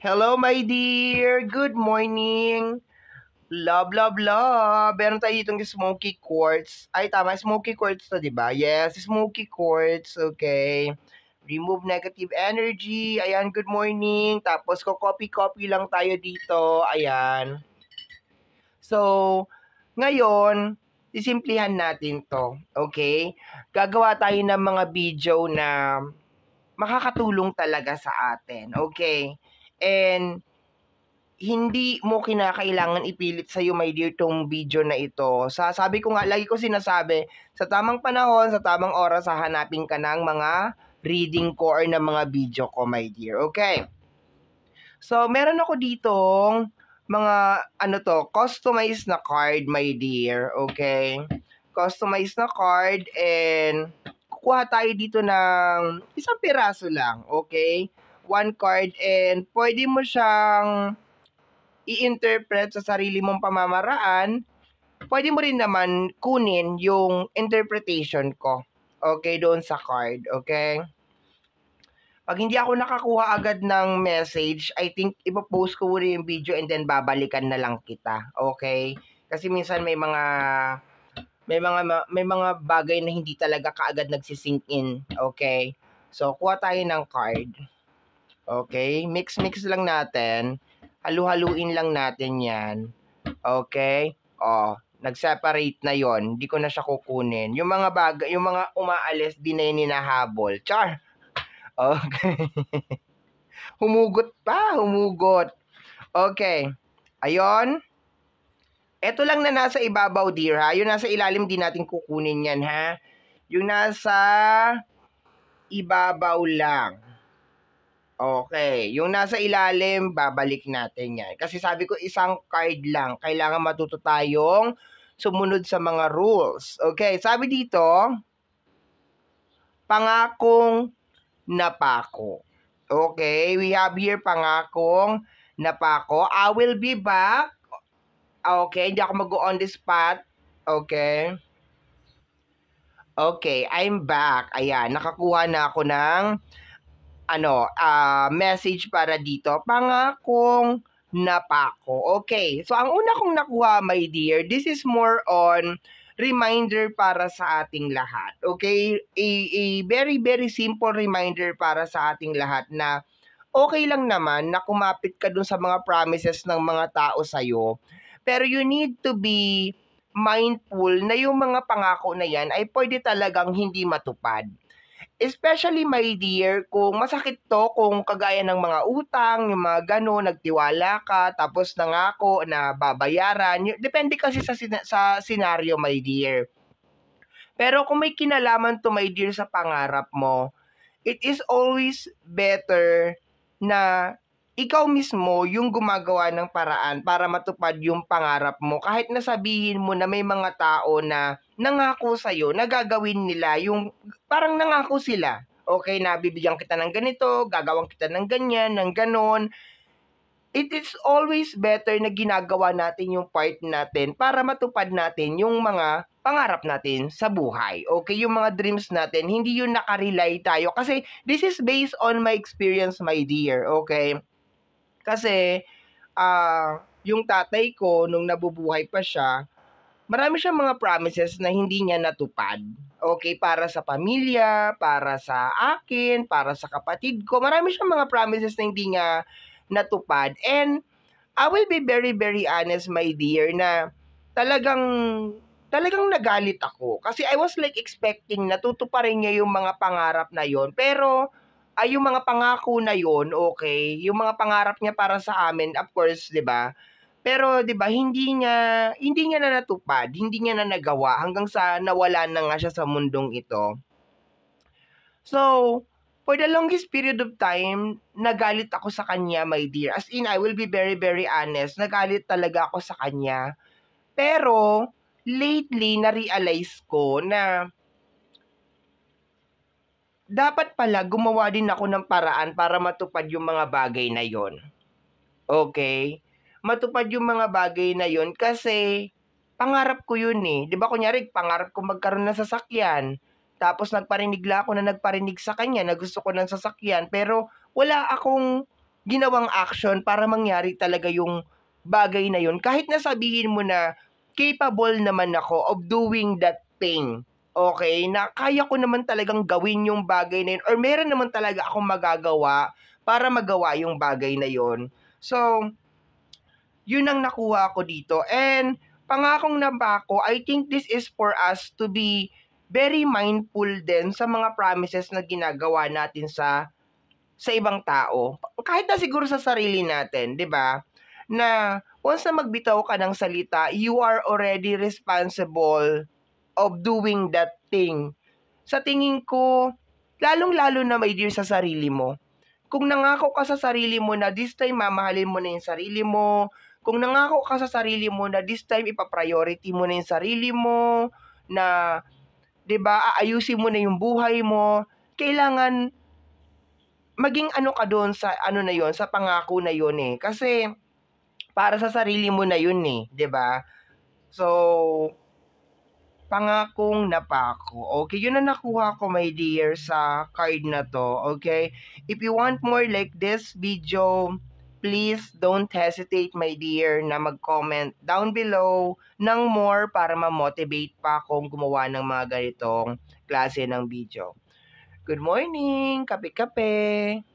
Hello, my dear. Good morning. Love, love, love. Meron tayo itong smoky quartz. Ay, tama. Smoky quartz to, di ba? Yes, smoky quartz. Okay. Remove negative energy. Ayan, good morning. Tapos, ko-copy-copy lang tayo dito. Ayan. So, ngayon, isimplihan natin to. Okay? Gagawa tayo ng mga video na makakatulong talaga sa atin. Okay? And hindi mo kinakailangan ipilit sa'yo, my dear, tong video na ito. Sabi ko nga, lagi ko sinasabi, sa tamang panahon, sa tamang oras, hahanapin ka ng mga reading ko or ng mga video ko, my dear. Okay. So, meron ako ditong mga, customized na card, my dear. Okay. Customized na card and kukuha tayo dito ng isang piraso lang. Okay. One card and pwede mo siyang i-interpret sa sarili mong pamamaraan, pwede mo rin naman kunin yung interpretation ko. Okay, doon sa card. Okay? Pag hindi ako nakakuha agad ng message, I think ipopost ko muna yung video and then babalikan na lang kita. Okay? Kasi minsan may mga bagay na hindi talaga kaagad nagsisink in. Okay? So, kuha tayo ng card. Okay? Mix lang natin. Halu-haluin lang natin yan. Okay? Nag-separate na yon. Hindi ko na siya kukunin. Yung mga bagay, yung mga umaalis, di na yun hinahabol. Char! Okay. Humugot pa, humugot. Okay. Ayon. Ito lang na nasa ibabaw, dear, ha? Yung nasa ilalim, di natin kukunin yan, ha? Yung nasa ibabaw lang. Okay. Yung nasa ilalim, babalik natin yan. Kasi sabi ko, isang card lang. Kailangan matuto tayong sumunod sa mga rules. Okay. Sabi dito, pangakong napako. Okay. We have here pangakong napako. I will be back. Okay. Hindi ako mag-go on the spot. Okay. Okay. I'm back. Ayan. Nakakuha na ako ng message para dito, pangakong napako. Okay, so ang una kong nakuha, my dear, this is more on reminder para sa ating lahat. Okay, a very very simple reminder para sa ating lahat na okay lang naman na kumapit ka dun sa mga promises ng mga tao sa'yo, pero you need to be mindful na yung mga pangako na yan ay pwede talagang hindi matupad. Especially, my dear, kung masakit to, kung kagaya ng mga utang, yung mga gano'n, nagtiwala ka, tapos nangako na babayaran. Depende kasi sa senaryo, my dear. Pero kung may kinalaman to, my dear, sa pangarap mo, it is always better na ikaw mismo yung gumagawa ng paraan para matupad yung pangarap mo. Kahit nasabihin mo na may mga tao na nangako sa'yo, na gagawin nila yung parang nangako sila. Okay, na bibigyan kita ng ganito, gagawin kita ng ganyan, ng ganon. It is always better na ginagawa natin yung part natin para matupad natin yung mga pangarap natin sa buhay. Okay, yung mga dreams natin, hindi yun nakarely tayo. Kasi this is based on my experience, my dear. Okay? Kasi, yung tatay ko, nung nabubuhay pa siya, marami siyang mga promises na hindi niya natupad. Okay, para sa pamilya, para sa akin, para sa kapatid ko. Marami siyang mga promises na hindi niya natupad. And I will be very, very honest, my dear, na talagang nagalit ako. Kasi I was like expecting na tutuparin niya yung mga pangarap na yon. Pero, yung mga pangako na yon, okay, yung mga pangarap niya para sa amin, of course, 'di ba? Pero 'di ba, hindi niya na natupad, hindi niya na nagawa hanggang sa nawala na nga siya sa mundong ito. So, for the longest period of time, nagalit ako sa kanya, my dear. As in, I will be very, very honest. Nagalit talaga ako sa kanya. Pero, lately, na-realize ko na dapat pala gumawa din ako ng paraan para matupad yung mga bagay na yon. Okay? Matupad yung mga bagay na yon kasi pangarap ko yun eh. Di ba kunyari, pangarap ko magkaroon ng sasakyan. Tapos nagparinig ako na nagparinig sa kanya na gusto ko ng sasakyan. Pero wala akong ginawang action para mangyari talaga yung bagay na yun. Kahit na sabihin mo na capable naman ako of doing that thing. Okay? Na kaya ko naman talagang gawin yung bagay na yun or meron naman talaga akong magagawa para magawa yung bagay na yun. So, yun ang nakuha ko dito. And pangakong nabako, I think this is for us to be very mindful din sa mga promises na ginagawa natin sa ibang tao. Kahit na siguro sa sarili natin, 'di ba? Na once na magbitaw ka ng salita, you are already responsible of doing that thing. Sa tingin ko, lalong-lalo na may dear sa sarili mo. Kung nangako ka sa sarili mo na this time mamahalin mo na yung sarili mo, kung nangako ka sa sarili mo na this time ipa-priority mo na yung sarili mo, na 'di ba, aayusin mo na yung buhay mo, kailangan maging ano ka doon sa ano na yon, sa pangako na yon eh. Kasi para sa sarili mo na yun eh, 'di ba? So, pangakong napako. Okay, yun ang nakuha ko, my dear, sa card na to. Okay? If you want more like this video, please don't hesitate, my dear, na mag-comment down below ng more para ma-motivate pa akong gumawa ng mga ganitong klase ng video. Good morning! Kape-kape!